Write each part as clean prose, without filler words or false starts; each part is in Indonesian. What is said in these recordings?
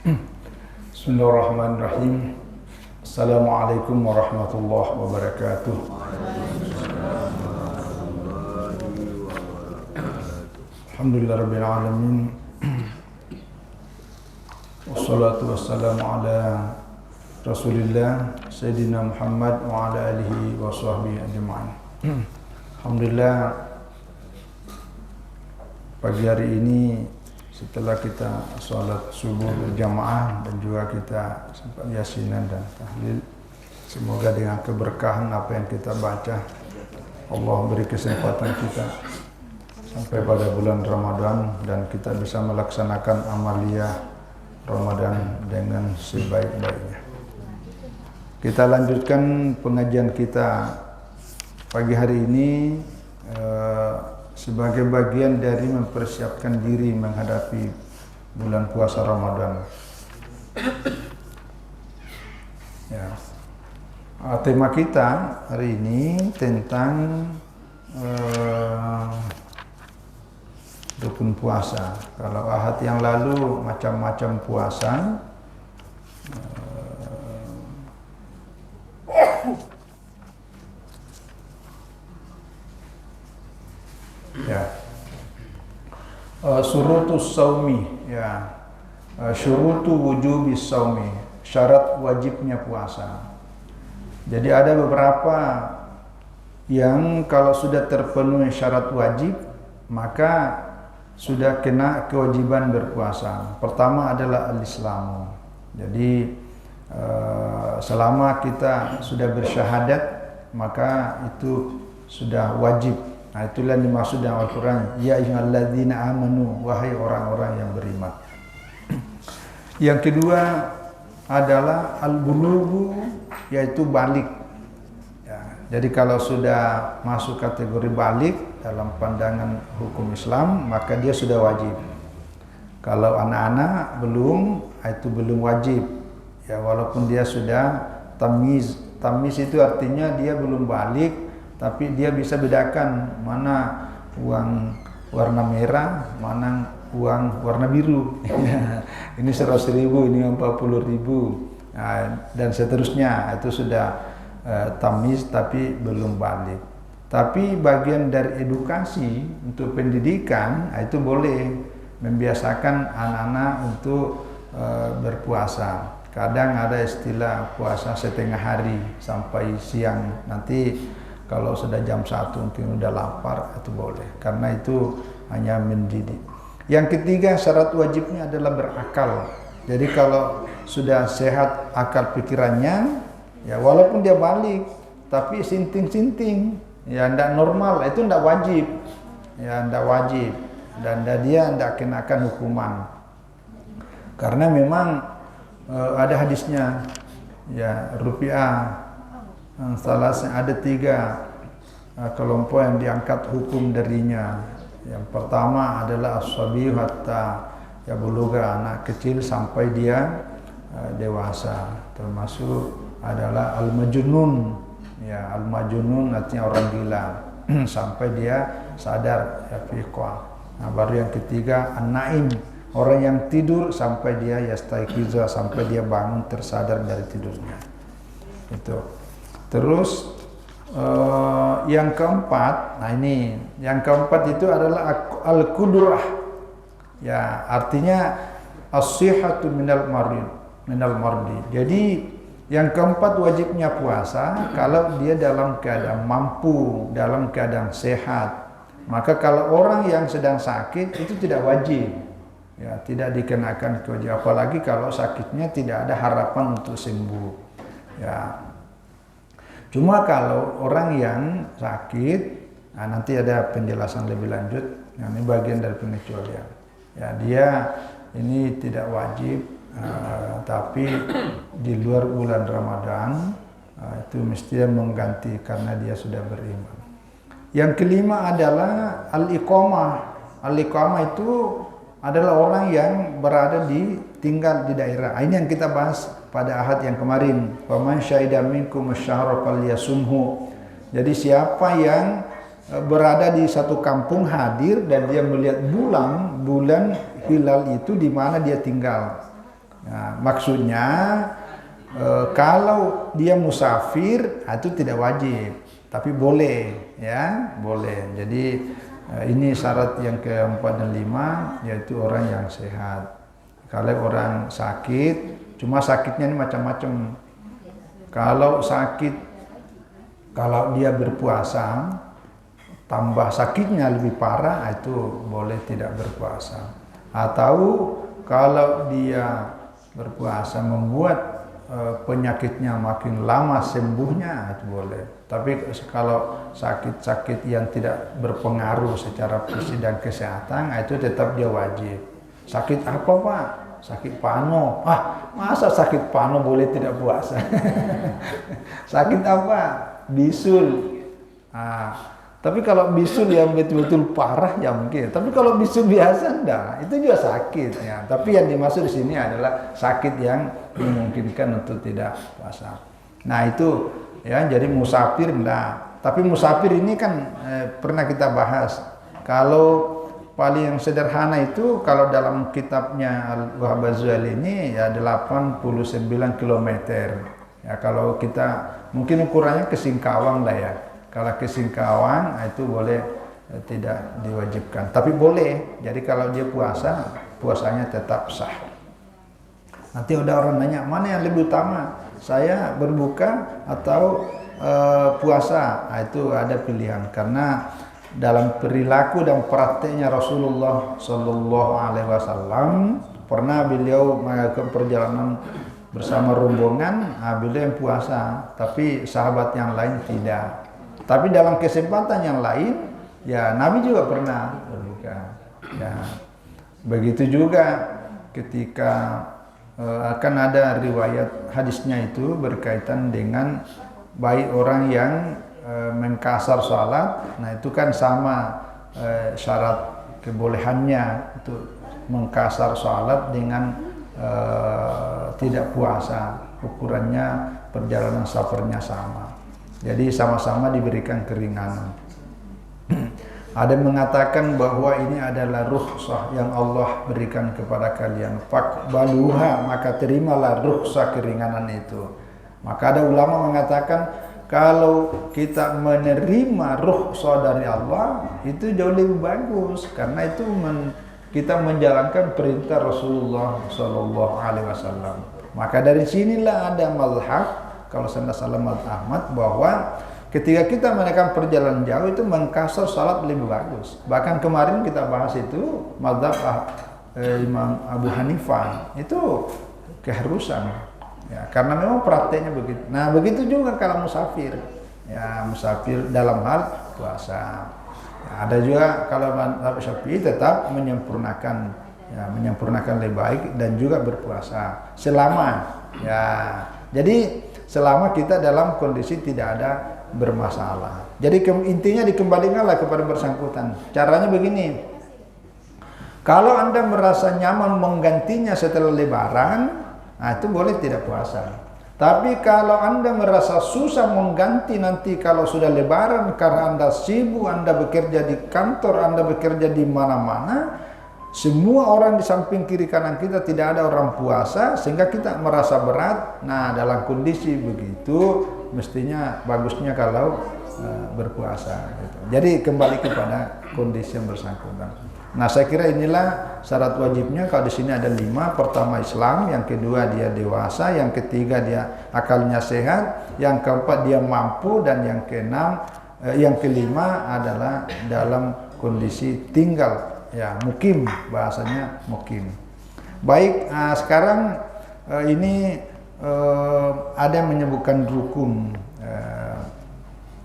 Bismillahirrahmanirrahim. Assalamualaikum warahmatullahi wabarakatuh. Alhamdulillahirabbil alamin. Wassalatu wassalamu ala Rasulillah Sayyidina Muhammad wa ala alihi wa sahbihi ajma'in. Alhamdulillah, pagi hari ini setelah kita sholat subuh berjamaah dan juga kita sempat yasinan dan tahlil, semoga dengan keberkahan apa yang kita baca, Allah beri kesempatan kita sampai pada bulan Ramadan dan kita bisa melaksanakan amaliyah Ramadan dengan sebaik-baiknya. Kita lanjutkan pengajian kita pagi hari ini sebagai bagian dari mempersiapkan diri menghadapi bulan puasa Ramadan. Ya. Tema kita hari ini tentang rukun puasa. Kalau ahad yang lalu macam-macam puasa, ya, syurutus saumi, ya, syurutu wujubis saumi, syarat wajibnya puasa. Jadi ada beberapa yang kalau sudah terpenuhi syarat wajib maka sudah kena kewajiban berpuasa. Pertama adalah al-islamu. Jadi selama kita sudah bersyahadat maka itu sudah wajib. Nah, itulah yang dimaksud dalam Al-Quran, ya ayyuhalladzina amanu, wahai orang-orang yang beriman. Yang kedua adalah al-bulughu, yaitu balik. Ya, jadi kalau sudah masuk kategori balik dalam pandangan hukum Islam, maka dia sudah wajib. Kalau anak-anak belum, itu belum wajib. Ya, walaupun dia sudah tamyiz. Tamyiz itu artinya dia belum balik, tapi dia bisa bedakan mana uang warna merah, mana uang warna biru. Ini 100.000, ini 40.000, dan seterusnya. Itu sudah tamyiz tapi belum balik. Tapi bagian dari edukasi untuk pendidikan, itu boleh membiasakan anak-anak untuk berpuasa. Kadang ada istilah puasa setengah hari sampai siang. Nanti kalau sudah jam 1 mungkin udah lapar, itu boleh. Karena itu hanya mendidik. Yang ketiga syarat wajibnya adalah berakal. Jadi kalau sudah sehat akal pikirannya, ya walaupun dia balik, tapi sinting-sinting, ya tidak normal, itu tidak wajib. Ya tidak wajib. Dan dia tidak kenakan hukuman. Karena memang ada hadisnya, ya rupiah salah ada 3 kelompok yang diangkat hukum darinya. Yang pertama adalah as-sabiy hatta ya buluga, anak kecil sampai dia dewasa. Termasuk adalah al-majnun, ya al-majnun artinya orang gila sampai dia sadar, ya fiqah. Nah, baru yang ketiga an-naim, orang yang tidur sampai dia yastaiqiza, sampai dia bangun tersadar dari tidurnya. Itu. Terus yang keempat, nah ini yang keempat itu adalah al-qudrah. Ya, artinya as-sihhatu minal mardi. Jadi yang keempat wajibnya puasa kalau dia dalam keadaan mampu, dalam keadaan sehat. Maka kalau orang yang sedang sakit itu tidak wajib. Ya, tidak dikenakan kewajiban, apalagi kalau sakitnya tidak ada harapan untuk sembuh. Ya. Cuma kalau orang yang sakit, nah nanti ada penjelasan lebih lanjut. Nah, ini bagian dari pengecualian. Ya, dia ini tidak wajib, tapi di luar bulan Ramadan itu mesti mengganti karena dia sudah beriman. Yang kelima adalah al-iqamah. Al-iqamah itu adalah orang yang berada tinggal di daerah. Ini yang kita bahas pada ahad yang kemarin. Faman syahida minkum asy-syahra falyasumhu. Jadi siapa yang berada di satu kampung hadir dan dia melihat bulan hilal itu di mana dia tinggal. Nah, maksudnya kalau dia musafir itu tidak wajib, tapi boleh, ya, boleh. Jadi ini syarat yang keempat dan lima, yaitu orang yang sehat. Kalau orang sakit, cuma sakitnya ini macam-macam. Kalau sakit, kalau dia berpuasa, tambah sakitnya lebih parah, itu boleh tidak berpuasa. Atau kalau dia berpuasa membuat penyakitnya makin lama sembuhnya, itu boleh. Tapi kalau sakit-sakit yang tidak berpengaruh secara fisik dan kesehatan, itu tetap dia wajib. Sakit apa, Pak? Sakit pano. Masa sakit pano boleh tidak puasa? Sakit apa? Bisul. Tapi kalau bisul yang betul-betul parah ya mungkin. Tapi kalau bisul biasa enggak, itu juga sakit ya. Tapi yang dimaksud di sini adalah sakit yang memungkinkan untuk tidak puasa. Nah itu ya, jadi musafir enggak. Tapi musafir ini kan pernah kita bahas. Kalau paling sederhana itu kalau dalam kitabnya Al-Wahhab Az-Zuhaili ini ya 89 km. Ya kalau kita mungkin ukurannya ke Singkawang lah ya. Kalau ke Singkawang itu boleh tidak diwajibkan, tapi boleh. Jadi kalau dia puasa, puasanya tetap sah. Nanti ada orang nanya, mana yang lebih utama? Saya berbuka atau puasa? Itu ada pilihan, karena dalam perilaku dan prakteknya Rasulullah Shallallahu Alaihi Wasallam pernah beliau melakukan perjalanan bersama rombongan, beliau yang puasa, tapi sahabat yang lain tidak. Tapi dalam kesempatan yang lain, ya Nabi juga pernah berbuka. Ya, begitu juga ketika akan ada riwayat hadisnya itu berkaitan dengan baik orang yang mengkasar sholat. Nah itu kan sama syarat kebolehannya untuk mengkasar sholat dengan tidak puasa. Ukurannya perjalanan safarnya sama. Jadi sama-sama diberikan keringanan. Ada yang mengatakan bahwa ini adalah rukhsah yang Allah berikan kepada kalian. Faqbaluha, maka terimalah rukhsah keringanan itu. Maka ada ulama mengatakan kalau kita menerima rukhsah dari Allah itu jauh lebih bagus, karena itu kita menjalankan perintah Rasulullah Sallallahu Alaihi Wasallam. Maka dari sinilah ada mazhab, kalau saya salah Ahmad, bahwa ketika kita menekan perjalanan jauh itu mengkasar salat lebih bagus. Bahkan kemarin kita bahas itu mazhab Imam Abu Hanifah itu keharusan, ya, karena memang prakteknya begitu. Nah begitu juga kalau musafir, ya musafir dalam hal puasa. Ya, ada juga kalau mazhab Syafi'i tetap menyempurnakan, ya, menyempurnakan lebih baik dan juga berpuasa selama, ya, jadi selama kita dalam kondisi tidak ada bermasalah. Jadi intinya dikembalikanlah kepada bersangkutan. Caranya begini, kalau Anda merasa nyaman menggantinya setelah lebaran, nah itu boleh tidak puasa. Tapi kalau Anda merasa susah mengganti nanti kalau sudah lebaran karena Anda sibuk, Anda bekerja di kantor, Anda bekerja di mana-mana, semua orang di samping kiri kanan kita tidak ada orang puasa, sehingga kita merasa berat. Nah dalam kondisi begitu mestinya bagusnya kalau berpuasa gitu. Jadi kembali kepada kondisi yang bersangkutan. Nah saya kira inilah syarat wajibnya. Kalau di sini ada 5. Pertama Islam, yang kedua dia dewasa, yang ketiga dia akalnya sehat, yang keempat dia mampu, dan yang kelima adalah dalam kondisi tinggal, ya mukim, bahasanya mukim. Baik, sekarang ini ada yang menyebutkan rukun,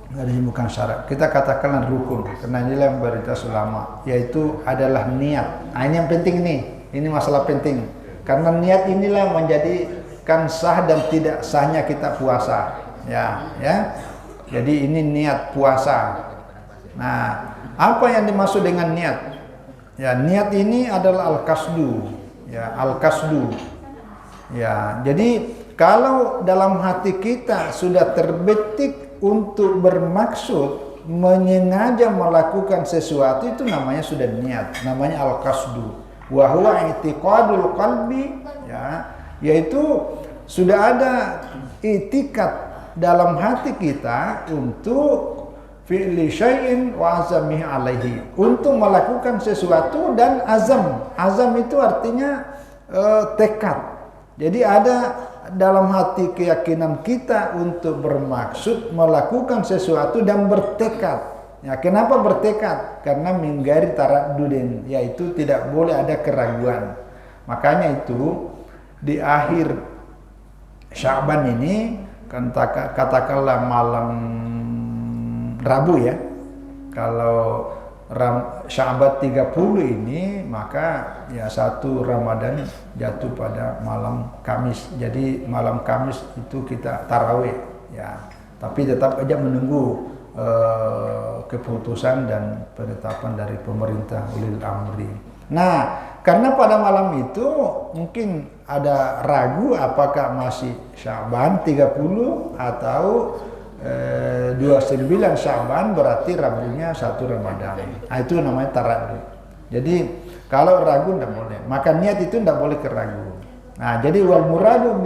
ada yang bukan syarat. Kita katakanlah rukun, karena inilah yang berita ulama, yaitu adalah niat. Nah ini yang penting nih, ini masalah penting, karena niat inilah yang menjadikan sah dan tidak sahnya kita puasa, ya. Jadi ini niat puasa. Nah, apa yang dimaksud dengan niat? Ya, niat ini adalah al-qasdu, ya, al-qasdu. Ya, jadi kalau dalam hati kita sudah terbetik untuk bermaksud menyengaja melakukan sesuatu, itu namanya sudah niat, namanya al-qasdu. Wa huwa i'tiqadul qalbi, ya, yaitu sudah ada itikad dalam hati kita untuk fi'li syai'in wa azamihi alaihi, untuk melakukan sesuatu dan azam. Azam itu artinya tekad. Jadi ada dalam hati keyakinan kita untuk bermaksud melakukan sesuatu dan bertekad. Ya, kenapa bertekad? Karena minggari taraddudin, yaitu tidak boleh ada keraguan. Makanya itu di akhir Sya'ban ini, katakanlah malam Rabu ya, kalau Sya'ban 30 ini, maka ya 1 Ramadan jatuh pada malam Kamis. Jadi malam Kamis itu kita tarawih ya. Tapi tetap aja menunggu keputusan dan penetapan dari pemerintah ulil amri. Nah, karena pada malam itu mungkin ada ragu apakah masih Sya'ban 30 atau 29 Sya'ban, berarti Rabunya 1 Ramadan. Nah, itu namanya taraddud. Jadi kalau ragu tidak boleh, maka niat itu tidak boleh keragu. Nah, jadi wal muradu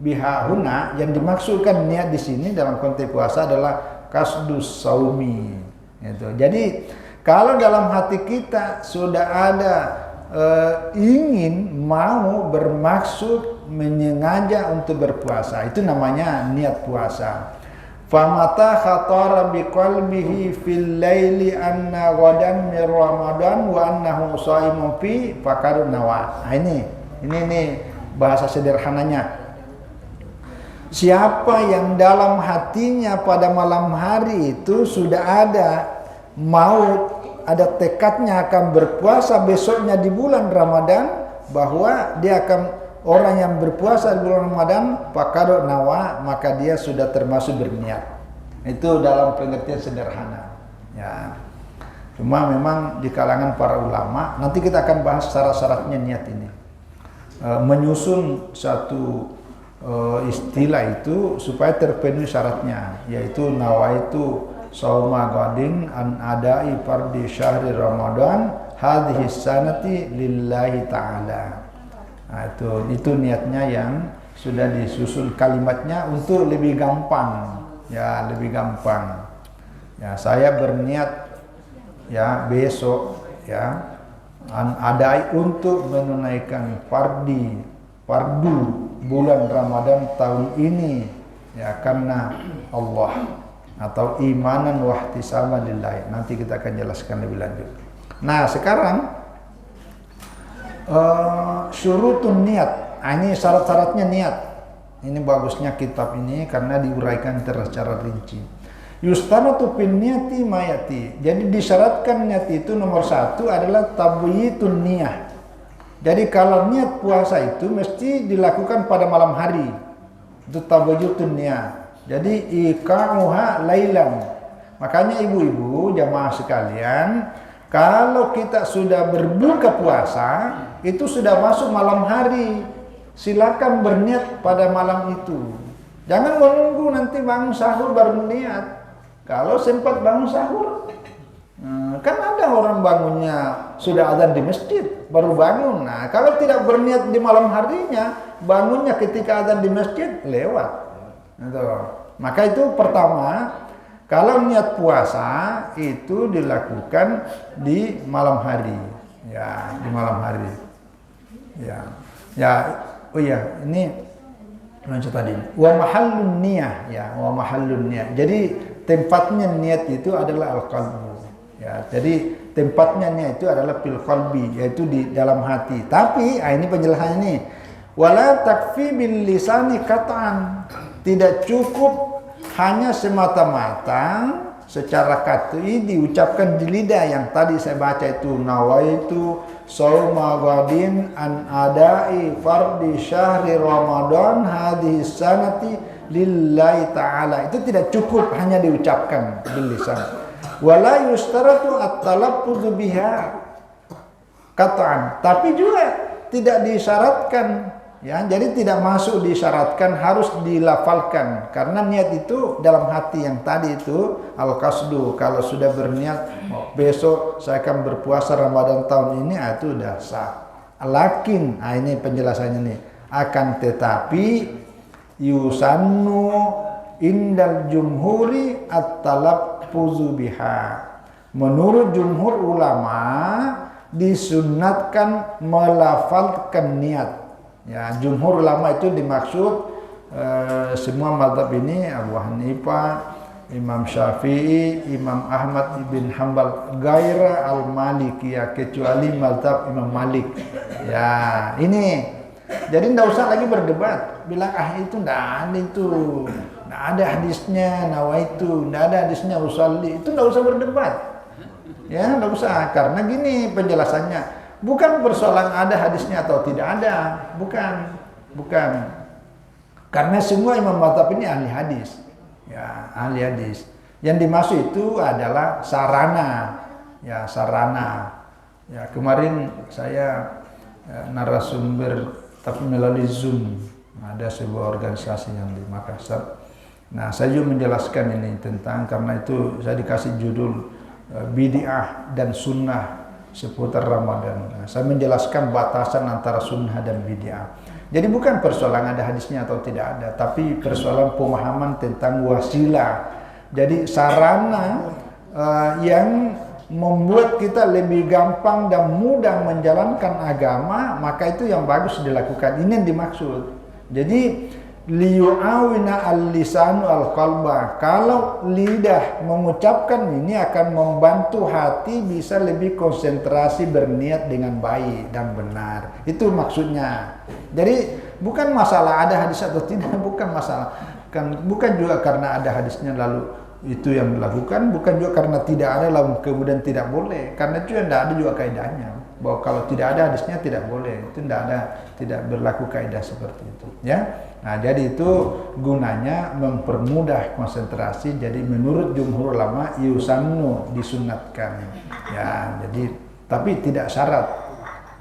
biha huna, yang dimaksudkan niat di sini dalam konteks puasa adalah qasdus saumi. Gitu. Jadi kalau dalam hati kita sudah ada ingin mau bermaksud menyengaja untuk berpuasa, itu namanya niat puasa. Famata khatara biqalbihi fil laili anna ghadan min Ramadan wa annahu shaimun fi faqad nawa. Nah, ini bahasa sederhananya. Siapa yang dalam hatinya pada malam hari itu sudah ada mau, ada tekadnya akan berpuasa besoknya di bulan Ramadan, bahwa dia akan orang yang berpuasa di bulan Ramadan, pakado nawa, maka dia sudah termasuk berniat. Itu dalam pengertian sederhana. Ya. Cuma memang di kalangan para ulama, nanti kita akan bahas syarat-syaratnya niat ini. Menyusun satu istilah itu supaya terpenuhi syaratnya, yaitu nawaitu sauma gadin an adai fardi syahri Ramadan hadhihi sanati lillahi ta'ala. Nah, itu niatnya yang sudah disusun kalimatnya untuk lebih gampang. Ya, lebih gampang. Ya, saya berniat ya besok ya adai untuk menunaikan fardu bulan Ramadan tahun ini ya, karena Allah, atau imanan wa ihtisaban lillahi. Nanti kita akan jelaskan lebih lanjut. Nah, sekarang syurutun niat. Ini syarat-syaratnya niat. Ini bagusnya kitab ini karena diuraikan secara rinci. Yustaratu fin niyati mayati. Jadi disyaratkan niat itu nomor 1 adalah tabyitun niyah. Jadi kalau niat puasa itu mesti dilakukan pada malam hari. Itu tabyitun niyah. Jadi iqa'uha lailan. Makanya ibu-ibu jamaah sekalian, kalau kita sudah berbuka puasa, itu sudah masuk malam hari. Silakan berniat pada malam itu. Jangan menunggu nanti bangun sahur baru niat. Kalau sempat bangun sahur, kan ada orang bangunnya sudah azan di masjid baru bangun. Nah, kalau tidak berniat di malam harinya, bangunnya ketika azan di masjid lewat. Gitu. Maka itu pertama, kalau niat puasa itu dilakukan di malam hari. Ya, di malam hari. Ya. Ya, oh iya, ini lanjut tadi. Wa mahallun niyah, ya, wa mahallun niyah. Jadi tempatnya niat itu adalah al-qalbu. Ya, jadi tempatnya niat itu adalah fil qalbi, yaitu di dalam hati. Tapi ini penjelasannya ini. Wala takfi bil lisani qat'an. Tidak cukup hanya semata-mata secara kat'i diucapkan di lidah yang tadi saya baca itu nawaitu sauma ghadin an adai fardi syahri Ramadan hadhihi sanati lillahi ta'ala. Itu tidak cukup hanya diucapkan bil lisan. Wala yustaratu at-talaffuz biha qat'an. Tapi juga tidak disyaratkan, ya, jadi tidak masuk disyaratkan harus dilafalkan, karena niat itu dalam hati yang tadi itu al-qasdu. Kalau sudah berniat besok saya akan berpuasa Ramadan tahun ini, itu sudah sah. Lakin, ini penjelasannya nih. Akan tetapi yusannu indal jumhuri at-talaffuzu biha. Menurut jumhur ulama disunnatkan melafalkan niat. Ya, jumhur ulama itu dimaksud semua mazhab ini, Abu Hanifah, Imam Syafi'i, Imam Ahmad ibn Hanbal, gaira al-Maliki, ya, kecuali mazhab Imam Malik. Ya, ini. Jadi tidak usah lagi berdebat, bilang itu tidak ada itu, tidak ada hadisnya nawaitu, tidak ada hadisnya usalli, itu tidak usah berdebat. Ya, tidak usah, karena gini penjelasannya, bukan persoalan ada hadisnya atau tidak ada, bukan. Karena semua imam mazhab ini ahli hadis. Ya, ahli hadis. Yang dimaksud itu adalah sarana. Ya, sarana. Ya, kemarin saya narasumber tapi melalui Zoom. Ada sebuah organisasi yang di Makassar. Nah, saya juga menjelaskan ini tentang, karena itu saya dikasih judul bid'ah dan sunnah seputar Ramadan. Nah, saya menjelaskan batasan antara sunnah dan bid'ah. Jadi bukan persoalan ada hadisnya atau tidak ada, tapi persoalan pemahaman tentang wasilah. Jadi sarana yang membuat kita lebih gampang dan mudah menjalankan agama, maka itu yang bagus dilakukan. Ini yang dimaksud. Jadi liyu'awina al-lisanu al-qalba. Kalau lidah mengucapkan ini akan membantu hati bisa lebih konsentrasi berniat dengan baik dan benar. Itu maksudnya. Jadi bukan masalah ada hadis atau tidak, bukan masalah. Bukan juga karena ada hadisnya lalu itu yang dilakukan, bukan juga karena tidak ada lalu kemudian tidak boleh. Karena itu yang tidak ada juga kaidahnya. Bahwa kalau tidak ada hadisnya tidak boleh. Itu tidak berlaku kaidah seperti itu, ya. Nah, jadi itu gunanya mempermudah konsentrasi. Jadi menurut jumhur ulama yusannu, disunatkan. Ya, jadi tapi tidak syarat.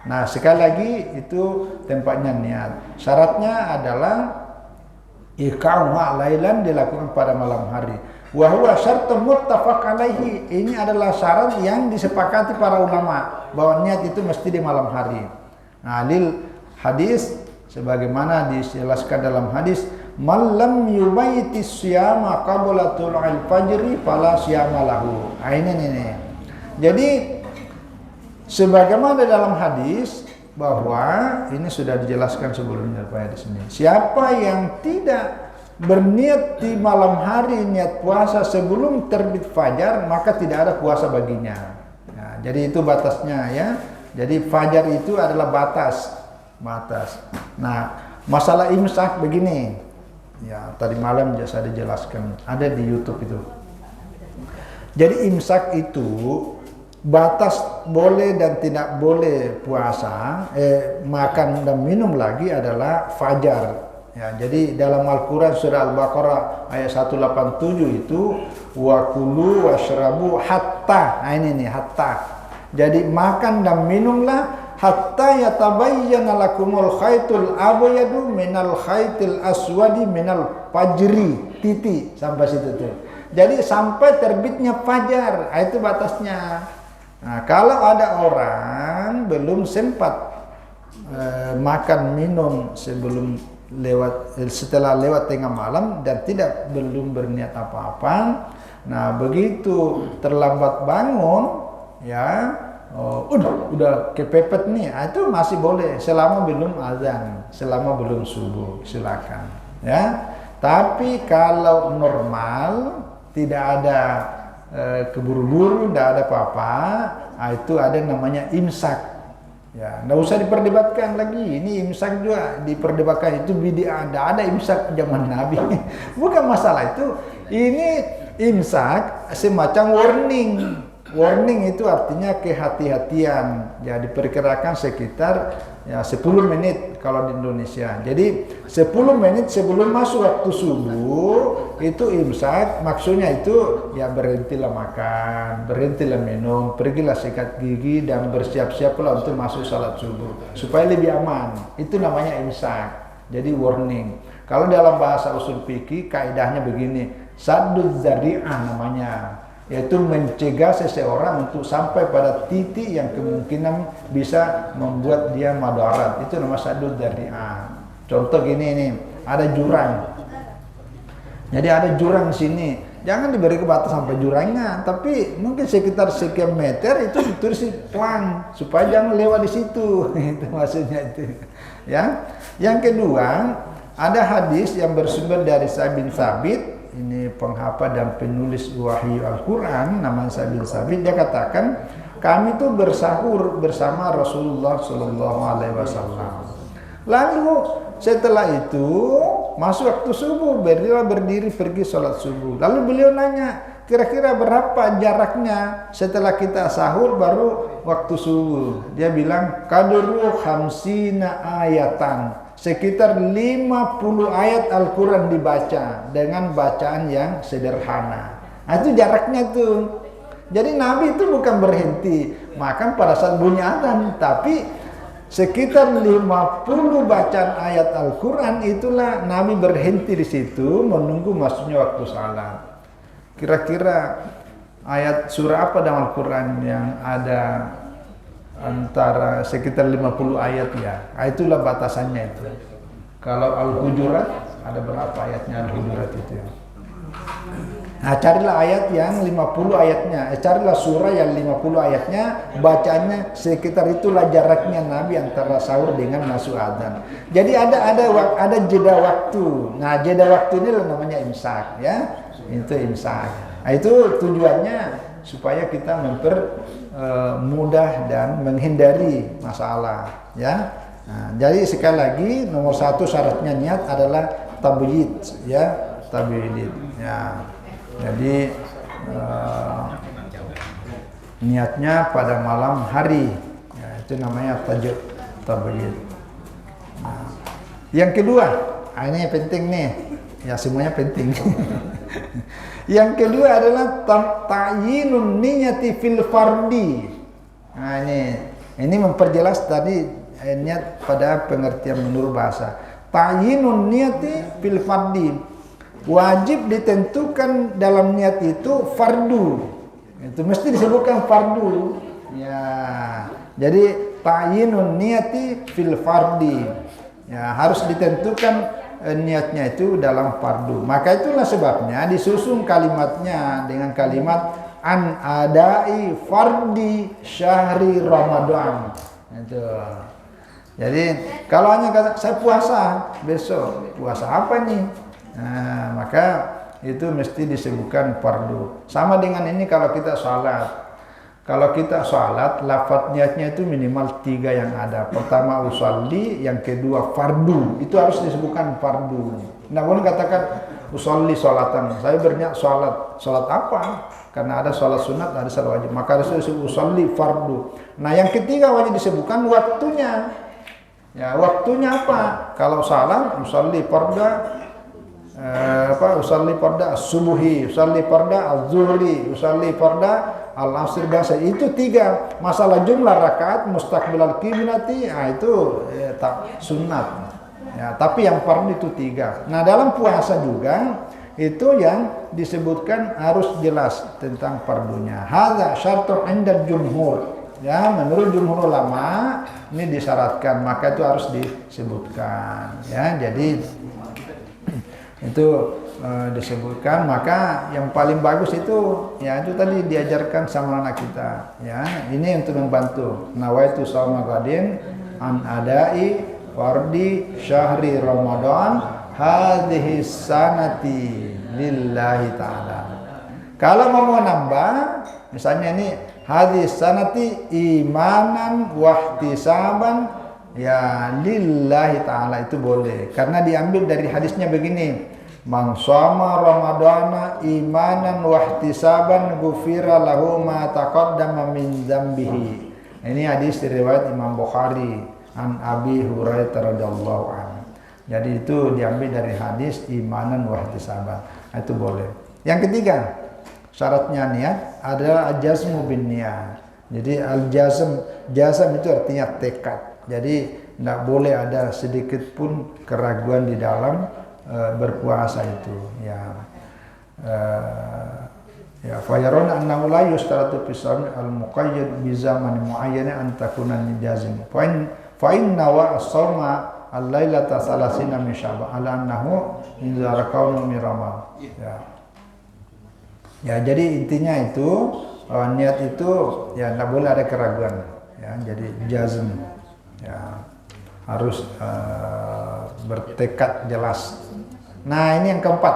Nah, sekali lagi itu tempatnya niat. Syaratnya adalah iqamah lailan, dilakukan pada malam hari. Wa huwa syartun muttafaq alaihi. Ini adalah syarat yang disepakati para ulama bahwa niat itu mesti di malam hari. Nah, lil hadis sebagaimana dijelaskan dalam hadis, "Man lam yubaiti syiyama qabla tul'il fajri fala syiyama lahu." Nah, ini. Jadi sebagaimana dalam hadis bahwa ini sudah dijelaskan sebelumnya di sini. Siapa yang tidak berniat di malam hari niat puasa sebelum terbit fajar, maka tidak ada puasa baginya. Nah, jadi itu batasnya, ya. Jadi fajar itu adalah batas. Nah, masalah imsak begini. Ya, tadi malam saya dijelaskan, ada di YouTube itu. Jadi imsak itu batas boleh dan tidak boleh puasa, makan dan minum lagi adalah fajar. Ya, jadi dalam Al-Quran surah Al-Baqarah ayat 187 itu wa kulu washrabu hatta. Nah, ini nih hatta. Jadi makan dan minumlah hatta yatabayyana lakumul khaitul abyadu minal khaitil aswadi minal fajri, titik sampai situ tuh. Jadi sampai terbitnya fajar, itu batasnya. Nah, kalau ada orang belum sempat makan minum setelah lewat tengah malam dan belum berniat apa-apa, nah begitu terlambat bangun, ya, udah kepepet nih, itu masih boleh selama belum azan, selama belum subuh, silakan, ya. Tapi kalau normal, tidak ada keburu-buru, tidak ada apa-apa, itu ada namanya imsak. Ya, nggak usah diperdebatkan lagi. Ini imsak juga diperdebatkan, itu bid'ah. Ada imsak zaman Nabi. Bukan masalah itu. Ini imsak semacam warning. Warning itu artinya kehati-hatian. Ya, diperkirakan sekitar 10 menit kalau di Indonesia. Jadi 10 menit sebelum masuk waktu subuh itu imsak. Maksudnya itu ya berhentilah makan, berhentilah minum, pergilah sikat gigi dan bersiap-siaplah untuk masuk salat subuh supaya lebih aman. Itu namanya imsak. Jadi warning. Kalau dalam bahasa usul fikih kaidahnya begini, sadduz dzari'ah namanya. Yaitu mencegah seseorang untuk sampai pada titik yang kemungkinan bisa membuat dia madarat. Itu nama sadduz dzari'ah. Contoh gini nih, ada jurang. Jadi ada jurang sini, jangan diberi batas sampai jurangnya, tapi mungkin sekitar sekian meter itu ditulis pelang supaya jangan lewat di situ. Itu maksudnya itu. Ya. Yang kedua, ada hadis yang bersumber dari Sa'id bin Tsabit. Ini penghafal dan penulis wahyu Al-Quran, namanya Sa'id bin Tsabit. Dia katakan, kami tuh bersahur bersama Rasulullah Sallallahu Alaihi Wasallam. Lalu setelah itu masuk waktu subuh, berdiri pergi sholat subuh. Lalu beliau nanya, kira-kira berapa jaraknya setelah kita sahur baru waktu subuh? Dia bilang, kadru khamsina ayatan. Sekitar 50 ayat Al-Quran dibaca dengan bacaan yang sederhana. Nah, itu jaraknya tuh. Jadi Nabi itu bukan berhenti makan pada saat bunyi adzan, tapi sekitar 50 bacaan ayat Al-Quran itulah Nabi berhenti di situ menunggu masuknya waktu salat. Kira-kira ayat surah apa dalam Al-Quran yang ada antara sekitar 50 ayat ya? Itulah batasannya itu. Kalau Al-Hujurat ada berapa ayatnya Al-Hujurat itu ya? Nah, carilah ayat yang 50 ayatnya. Carilah surah yang 50 ayatnya, bacanya sekitar itulah jaraknya Nabi antara sahur dengan masuk adzan. Jadi ada jeda waktu. Nah, jeda waktu ini namanya imsak ya. Itu imsak. Nah, itu tujuannya supaya kita mudah dan menghindari masalah ya. Nah, jadi sekali lagi nomor satu syaratnya niat adalah tabyid ya, tabyid ya. Jadi niatnya pada malam hari ya, itu namanya tabyid. Nah, yang kedua, ini penting nih ya, semuanya penting. Yang kedua adalah ta'yinun niyati fil fardi. Nah, ini memperjelas tadi niat pada pengertian menurut bahasa. Ta'yinun niyati fil fardi. Wajib ditentukan dalam niat itu fardu. Itu mesti disebutkan fardu. Ya. Jadi ta'yinun niyati fil fardi. Ya, harus ditentukan niatnya itu dalam fardu. Maka itulah sebabnya disusun kalimatnya dengan kalimat an adai fardi syahri Ramadan. Itu. Jadi kalau hanya kata saya puasa besok, puasa apa nih? Nah, maka itu mesti disebutkan fardu. Sama dengan ini kalau kita sholat. Kalau kita sholat, lafaz niatnya itu minimal 3 yang ada. Pertama usolli, yang kedua fardu. Itu harus disebutkan fardu. Nah, boleh katakan usolli sholatan. Saya berniat sholat. Sholat apa? Karena ada sholat sunat, ada sholat wajib. Maka harus disebut usolli fardu. Nah, yang ketiga wajib disebutkan waktunya. Ya, waktunya apa? Kalau sholat, usolli farda. Usolli farda as-subuhi, usolli farda az-zuhri, usolli farda al-asr biasa. Itu 3. Masalah jumlah rakaat mustaqbilal qiblati, itu tak sunat. Ya, tapi yang fardu itu 3. Nah, dalam puasa juga itu yang disebutkan harus jelas tentang fardunya. Hadza syartun 'inda jumhur. Ya, menurut jumhur ulama ini disyaratkan, maka itu harus disebutkan. Ya, jadi itu disebutkan. Maka yang paling bagus itu ya itu tadi diajarkan sama anak kita ya, ini untuk membantu nawaitu shauma ghadin an adai fardi syahri Ramadan hadhihi sanati lillahi ta'ala. Kalau mau nambah misalnya ini hadhihi sanati imanan wahtisaban ya lillahi ta'ala, itu boleh karena diambil dari hadisnya begini, man shoma ramadana imanan wahtisaban ghufira lahu ma taqaddama min dzambihi. Ini hadis riwayat Imam Bukhari an Abi Hurairah radhiyallahu anhu. Jadi itu diambil dari hadis imanan wahtisaban. Itu boleh. Yang ketiga, syaratnya niat adalah al-jazmu bin niyah. Jadi jazm itu artinya tekad. Jadi tidak boleh ada sedikit pun keraguan di dalam berpuasa itu ya. Ya fayarona annahu la yustaratu fi shaum al-muqayyad bi zaman muayyan an takuna jazm. Fa in nawa as-sawma al-lailata salasina min Sya'ban ala annahu inzara kaunu miramal. Ya, jadi intinya itu niat itu ya enggak boleh ada keraguan ya, jadi jazm ya, harus bertekad jelas. Nah, ini yang keempat.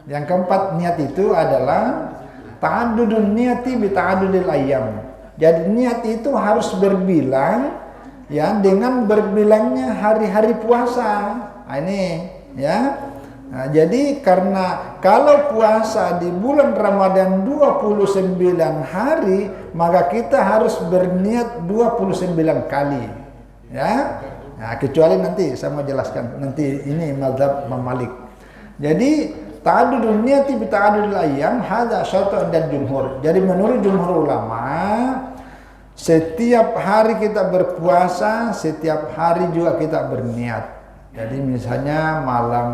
Yang keempat niat itu adalah ta'addudun niyati bi ta'addudil ayyam. Jadi niat itu harus berbilang ya dengan berbilangnya hari-hari puasa. Nah, ini ya. Nah, jadi karena kalau puasa di bulan Ramadan 29 hari, maka kita harus berniat 29 kali. Ya. Nah, kecuali nanti saya mau jelaskan nanti ini mazhab Imam Malik. Jadi ta'addudun niyati bi ta'addudil ayyam hadza syartun dan jumhur. Jadi menurut jumhur ulama, setiap hari kita berpuasa, setiap hari juga kita berniat. Jadi misalnya malam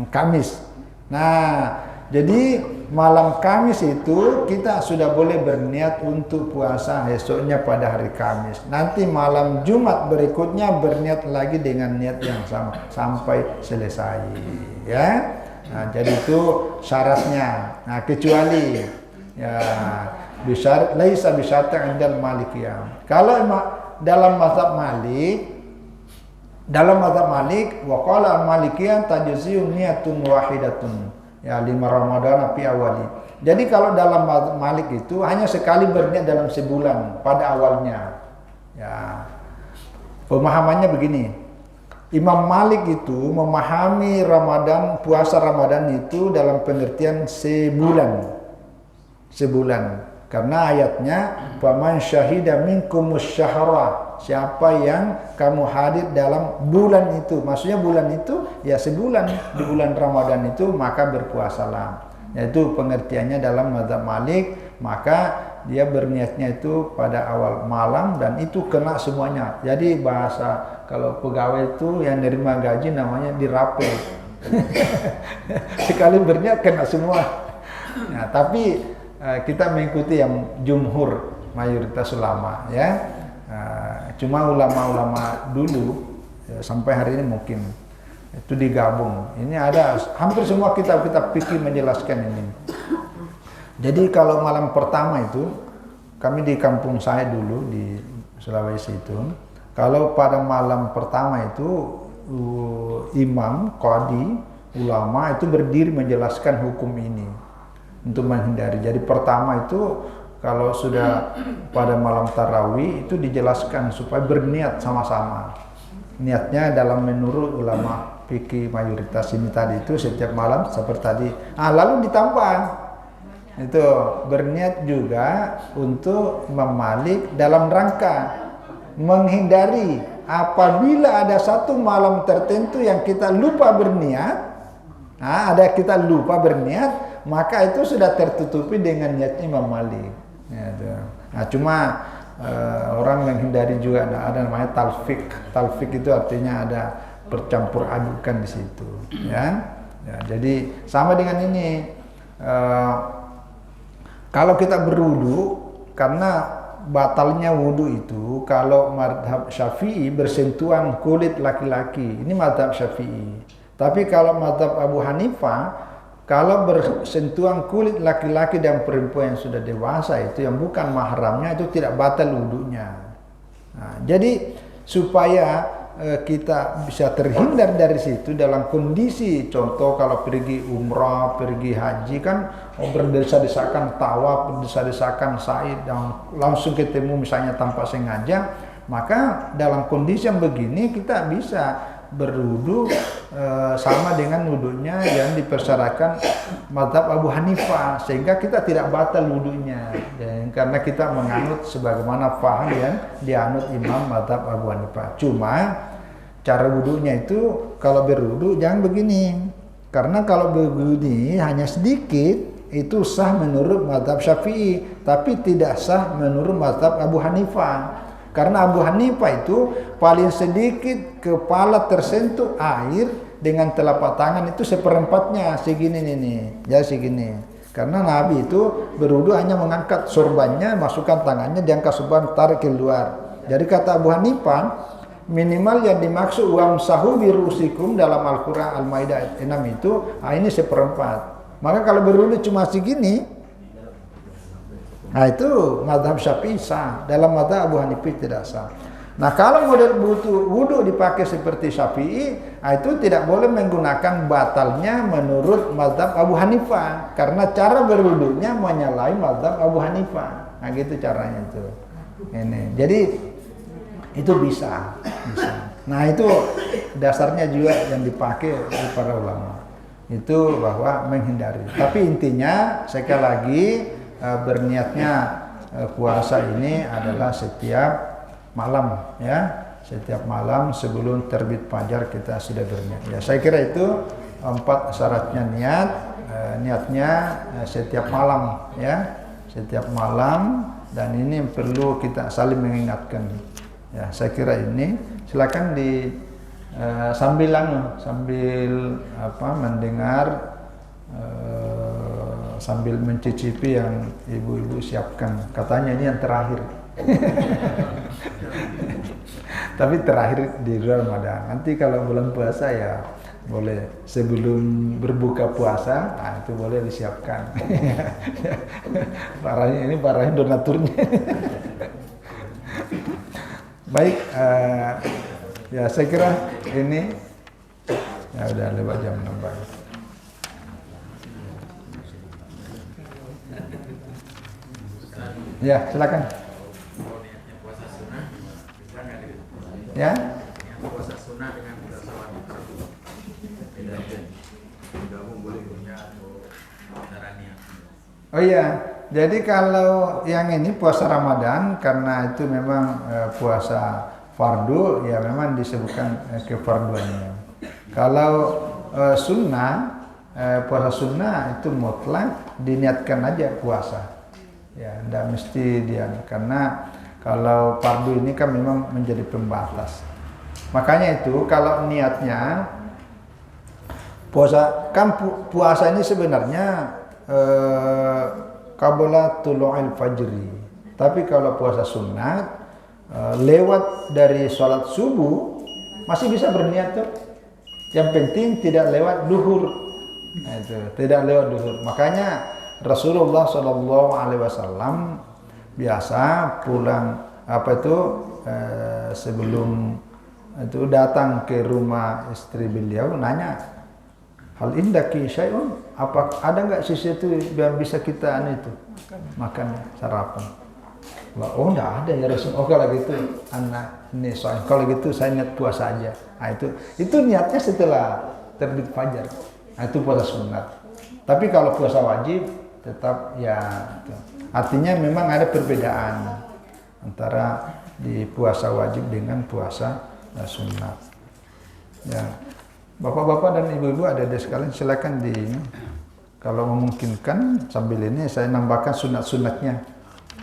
Kamis. Nah, jadi malam Kamis itu kita sudah boleh berniat untuk puasa esoknya pada hari Kamis. Nanti malam Jumat berikutnya berniat lagi dengan niat yang sama sampai selesai. Ya. Nah, jadi itu syaratnya. Nah, kecuali ya bisa laisa bisyartin indal Malikiyah. Kalau dalam mazhab Malik wa qala Malikiyah tajzi'u niyatun wahidatun ya lima Ramadan fi awali. Jadi kalau dalam mazhab Malik itu hanya sekali berniat dalam sebulan pada awalnya. Ya. Pemahamannya begini. Imam Malik itu memahami puasa Ramadan itu dalam pengertian sebulan. Karena ayatnya faman syahida minkumus syahra, siapa yang kamu hadir dalam bulan itu, maksudnya bulan itu ya sebulan, di bulan Ramadan itu maka berpuasalah. Yaitu pengertiannya dalam mazhab Malik, maka dia berniatnya itu pada awal malam dan itu kena semuanya. Jadi bahasa kalau pegawai itu yang nerima gaji namanya dirapel. Sekali berniat kena semua. Nah, tapi kita mengikuti yang jumhur mayoritas ulama ya. Cuma ulama-ulama dulu ya, sampai hari ini mungkin itu digabung. Ini ada hampir semua kitab-kitab fikih menjelaskan ini. Jadi kalau malam pertama itu kami di kampung saya dulu di Sulawesi itu, kalau pada malam pertama itu imam, qadi, ulama itu berdiri menjelaskan hukum ini untuk menghindari. Jadi pertama itu kalau sudah pada malam tarawih itu dijelaskan supaya berniat sama-sama. Niatnya dalam menurut ulama fikih mayoritas ini tadi itu setiap malam seperti tadi. Lalu ditambah itu berniat juga untuk Imam Malik dalam rangka menghindari apabila ada satu malam tertentu yang kita lupa berniat. Kita lupa berniat, maka itu sudah tertutupi dengan niatnya Imam Malik. Cuma orang menghindari juga ada namanya talfik. Talfik itu artinya ada bercampur adukan di situ. Ya, jadi sama dengan ini. Kalau kita berwudu, karena batalnya wudu itu kalau mazhab Syafi'i bersentuhan kulit laki-laki, ini mazhab Syafi'i. Tapi kalau mazhab Abu Hanifah, kalau bersentuhan kulit laki-laki dan perempuan yang sudah dewasa itu yang bukan mahramnya itu tidak batal wudunya. Nah, jadi supaya kita bisa terhindar dari situ dalam kondisi contoh kalau pergi umrah, pergi haji kan berdesa-desakan tawaf, berdesa-desakan sa'i dan langsung ketemu misalnya tanpa sengaja, maka dalam kondisi yang begini kita bisa berwudu sama dengan wudunya yang dipersyaratkan mazhab Abu Hanifah, sehingga kita tidak batal wudunya karena kita menganut sebagaimana paham yang dianut Imam mazhab Abu Hanifah. Cuma cara wudunya itu kalau berwudu jangan begini, karena kalau begini hanya sedikit itu sah menurut mazhab Syafi'i, tapi tidak sah menurut mazhab Abu Hanifah. Karena Abu Hanifah itu paling sedikit kepala tersentuh air dengan telapak tangan itu seperempatnya segini nih, ya segini. Karena Nabi itu berwudu hanya mengangkat sorbannya, masukkan tangannya, diangkat sorban, tarik keluar. Jadi kata Abu Hanifah, minimal yang dimaksud wamsahu birusikum dalam Al-Quran Al-Maidah 6 itu, ini seperempat. Maka kalau berwudu cuma segini, nah itu mazhab Syafi'i sah. Dalam mazhab Abu Hanifah tidak sah. Nah kalau model wudu dipakai seperti Syafi'i, itu tidak boleh menggunakan batalnya menurut mazhab Abu Hanifah, karena cara berwudunya menyalahi mazhab Abu Hanifah. Nah gitu caranya itu. Ini. Jadi itu bisa. Nah itu dasarnya juga yang dipakai oleh para ulama. Itu bahwa menghindari. Tapi intinya sekali lagi berniatnya puasa ini adalah setiap malam ya. Setiap malam sebelum terbit fajar kita sudah berniat. Ya, saya kira itu 4 syaratnya niat. Niatnya setiap malam ya. Setiap malam, dan ini perlu kita saling mengingatkan. Ya, saya kira ini silakan di sambil mendengar sambil mencicipi yang ibu-ibu siapkan. Katanya ini yang terakhir. Tapi terakhir di Ramadan. Nanti kalau bulan puasa ya boleh sebelum berbuka puasa, nah itu boleh disiapkan. Parahnya donaturnya. Baik, ya saya kira ini ya udah lewat jam 6 pagi. Ya silakan. Ya. Puasa sunnah dengan puasa wajib. Oh iya, jadi kalau yang ini puasa Ramadan karena itu memang puasa fardu, ya memang disebutkan kefarduannya. Kalau sunnah, puasa sunnah itu mutlak diniatkan aja puasa. Ya, tidak mesti dia, karena kalau fardu ini kan memang menjadi pembatas. Makanya itu kalau niatnya puasa, kan puasa ini sebenarnya qabla tulu'il fajri. Tapi kalau puasa sunat lewat dari sholat subuh masih bisa berniat tuh. Yang penting tidak lewat duhur. Nah, itu tidak lewat duhur. Makanya Rasulullah SAW biasa pulang sebelum itu datang ke rumah istri beliau, nanya, hal indaki syai'un, apa ada nggak sesuatu yang bisa kita makan sarapan? Oh enggak ada ya Rasul. Oh kalau gitu anak ini soal, kalau gitu saya niat puasa aja. Nah itu niatnya setelah terbit fajar. Nah itu puasa sunat. Tapi kalau puasa wajib tetap ya itu. Artinya memang ada perbedaan antara di puasa wajib dengan puasa sunat. Ya. Bapak-bapak dan ibu-ibu ada sekalian, silakan kalau memungkinkan sambil ini saya nambahkan sunat-sunatnya.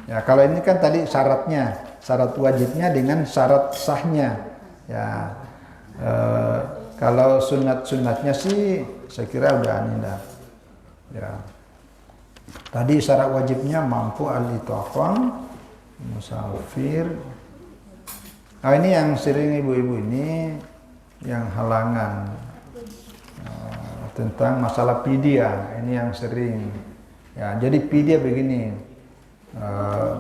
Ya, kalau ini kan tadi syaratnya, syarat wajibnya dengan syarat sahnya. Ya, kalau sunat-sunatnya sih saya kira udah dah. Ya, tadi syarat wajibnya mampu al-itaqah, musafir. Nah ini yang sering ibu-ibu ini yang halangan tentang masalah pidia, ini yang sering. Ya, jadi pidia begini.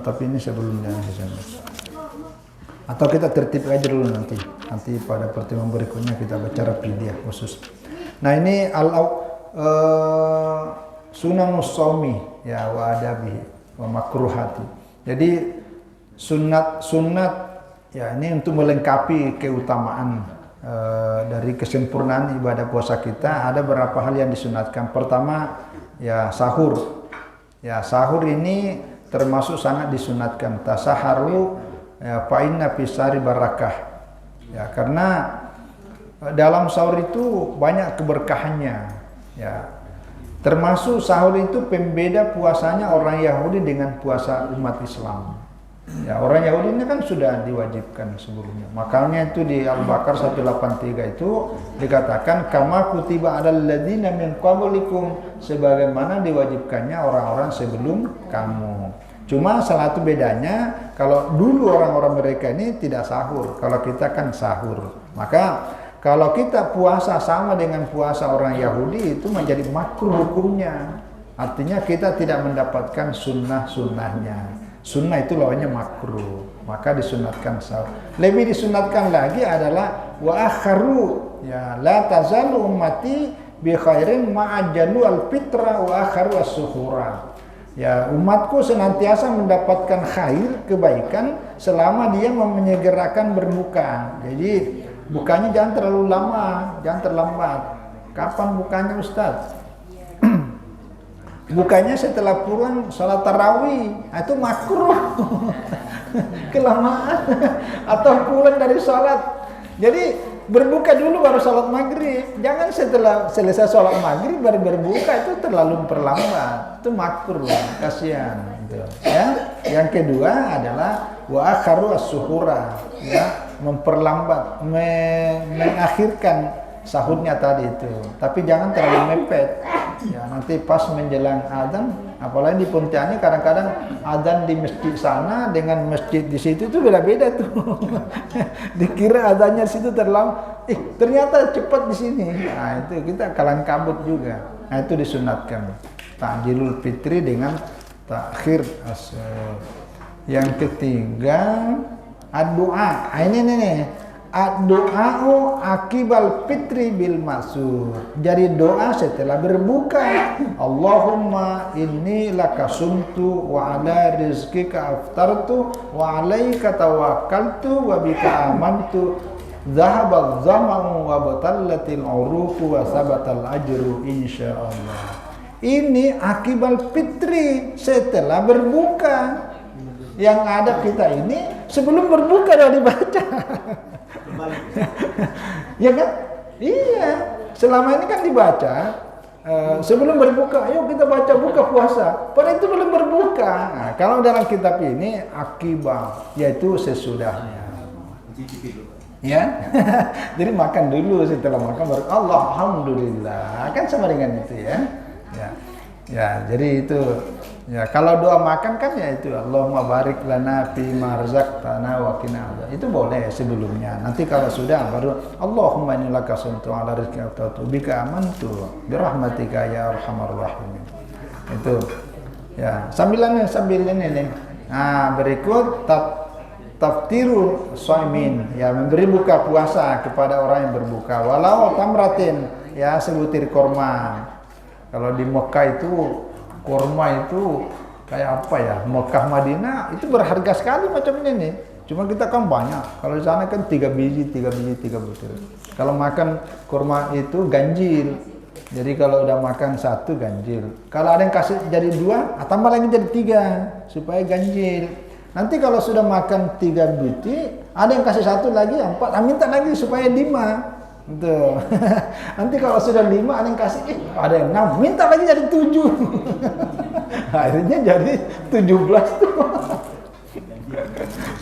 Tapi ini sebelumnya atau kita tertib aja dulu nanti pada pertemuan berikutnya kita bicara pidia khusus. Nah ini sunanus shaumi ya wa adabi wa makruhati. Jadi sunat ya ini untuk melengkapi keutamaan dari kesempurnaan ibadah puasa kita. Ada beberapa hal yang disunatkan. Pertama ya sahur. Ya sahur ini termasuk sangat disunatkan. Tasaharu ya, fa inna fisari barakah. Ya karena dalam sahur itu banyak keberkahannya. Ya termasuk sahur itu pembeda puasanya orang Yahudi dengan puasa umat Islam. Ya orang Yahudi ini kan sudah diwajibkan sebelumnya. Makanya itu di Al-Baqarah 183 itu dikatakan kama kutiba alal ladzina min qablikum, sebagaimana diwajibkannya orang-orang sebelum kamu. Cuma salah satu bedanya, kalau dulu orang-orang mereka ini tidak sahur, kalau kita kan sahur. Maka kalau kita puasa sama dengan puasa orang Yahudi itu menjadi makruh hukumnya. Artinya kita tidak mendapatkan sunnah-sunnahnya. Sunnah itu lawannya makruh, maka disunatkan sahur. Lebih disunatkan lagi adalah wa akharu, ya la tazalu ummati bi khairin ma'ajalu al-fitra wa akharu as-suhura. Ya, umatku senantiasa mendapatkan khair, kebaikan selama dia menyegerakan berbuka. Jadi bukanya jangan terlalu lama, jangan terlambat. Kapan bukanya Ustaz? Bukanya setelah pulang sholat tarawih, itu makruh. Kelamaan. Atau pulang dari sholat. Jadi berbuka dulu baru sholat maghrib. Jangan setelah selesai sholat maghrib baru berbuka, itu terlalu memperlambat. Itu makruh, kasihan. Gitu. Ya. Yang kedua adalah wa akharu as-suhura, ya, memperlambat, mengakhirkan sahurnya tadi itu. Tapi jangan terlalu mepet. Ya, nanti pas menjelang adzan, apalagi di Pontianak kadang-kadang adzan di masjid sana dengan masjid di situ itu beda-beda tuh. Dikira adzannya di situ terlalu, ternyata cepat di sini. Nah, itu kita kalang kabut juga. Nah, itu disunatkan. Takjilul fitri dengan takhir asar. Yang ketiga, ad-du'a. Ini nih. Ad-du'a'u akibal fitri bil masur. Jadi doa setelah berbuka. Allahumma inni laka sumtu wa ala rizkika aftartu wa alaika tawakkaltu wa bika amantu. Zahabal zama'u wa batallatil uruku wa sabatal ajru insyaallah. Ini akibal fitri, setelah berbuka. Yang ada kita ini sebelum berbuka sudah dibaca. Ya kan? Iya. Selama ini kan dibaca sebelum berbuka. Ayo kita baca buka puasa. Padahal itu belum berbuka. Nah, kalau dalam kitab ini akibah, yaitu sesudahnya. Ya. Jadi makan dulu, setelah makan baru alhamdulillah. Kan sama dengan itu ya. Ya. Ya, jadi itu. Ya, kalau doa makan kan ya itu Allahumma barik lana fi ma razaqtana wa qina adzab. Itu boleh sebelumnya. Nanti kalau sudah baru Allahumma inni laka sumtu ala rizqika wa bika amantu bi rahmatika ya arhamar rahimin. Itu. Ya, sambil ini nih. Nah, berikut taftiru shaimin, ya, memberi buka puasa kepada orang yang berbuka walau tamratin, ya, sebutir korma. Kalau di Mekah itu kurma itu kayak apa ya? Mekah Madinah itu berharga sekali macam ini nih. Cuma kita kan banyak. Kalau di sana kan 3 biji, 3 butir. Kalau makan kurma itu ganjil. Jadi kalau udah makan 1 ganjil. Kalau ada yang kasih jadi 2, tambah lagi jadi 3 supaya ganjil. Nanti kalau sudah makan 3 biji, ada yang kasih 1 lagi, 4, minta lagi supaya 5. Tuh. Nanti kalau sudah 5 ada yang kasih, ada yang 6, minta lagi jadi 7. Akhirnya jadi 17 tuh.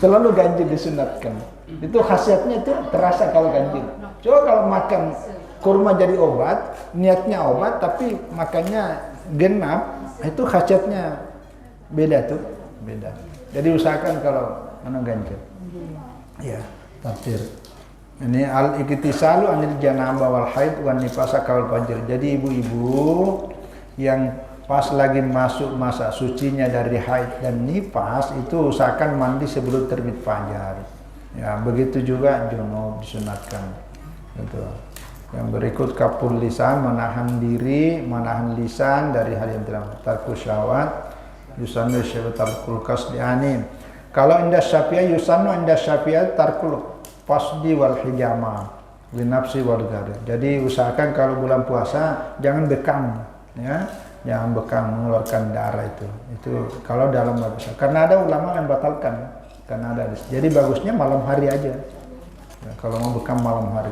Selalu ganjil disunatkan. Itu khasiatnya itu terasa kalau ganjil. Coba kalau makan kurma jadi obat, niatnya obat tapi makannya genap, itu khasiatnya beda tuh, beda. Jadi usahakan kalau ganjil. Ya, tafsir. Ini al-iktisalu anil janabah wal haid wan nifasa kawal fajr. Jadi ibu-ibu yang pas lagi masuk masa sucinya dari haid dan nifas itu usahakan mandi sebelum terbit fajar. Ya, begitu juga junub disunatkan. Itu. Yang berikut kapul lisan, menahan diri, menahan lisan dari hal yang tidak tarkus syahwat. Yusannu syai'atul qasdiani. Kalau indah Syafi'iyah yusannu indah Syafi'iyah tarkul fasdi wal hijama binafsi wal gharir. Jadi usahakan kalau bulan puasa jangan bekam, ya, jangan bekam mengeluarkan darah itu kalau dalam puasa. Karena ada ulama yang batalkan, karena ada. Jadi bagusnya malam hari aja, ya, kalau mau bekam malam hari.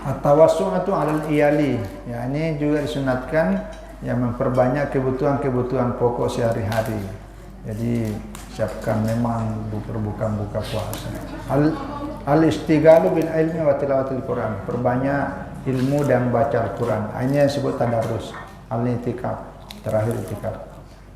At-tawassu'atu 'alal iyali, ya, ini juga disunatkan, yang memperbanyak kebutuhan pokok sehari-hari. Jadi siapkan memang buka puasa. Al-istighalu bil ilmi wa tilawatil Quran. Perbanyak ilmu dan baca Al-Quran. Ini yang disebut tadarus. Al-i'tikaf, terakhir i'tikaf.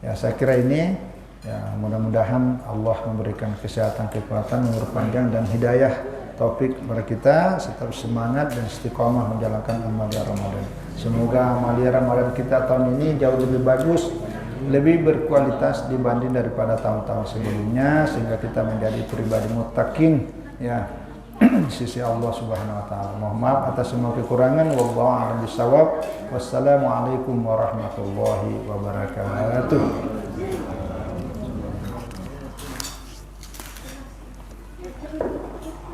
Ya, saya kira ini ya, mudah-mudahan Allah memberikan kesehatan, kekuatan, umur panjang dan hidayah taufik kepada kita, tetap semangat dan istiqomah menjalankan amalia Ramadan. Semoga amalia Ramadan kita tahun ini jauh lebih bagus, lebih berkualitas dibanding daripada tahun-tahun sebelumnya, sehingga kita menjadi pribadi muttaqin ya di sisi Allah Subhanahu wa taala. Mohon maaf atas semua kekurangan. Wallahu a'lam bishawab. Wassalamualaikum warahmatullahi wabarakatuh.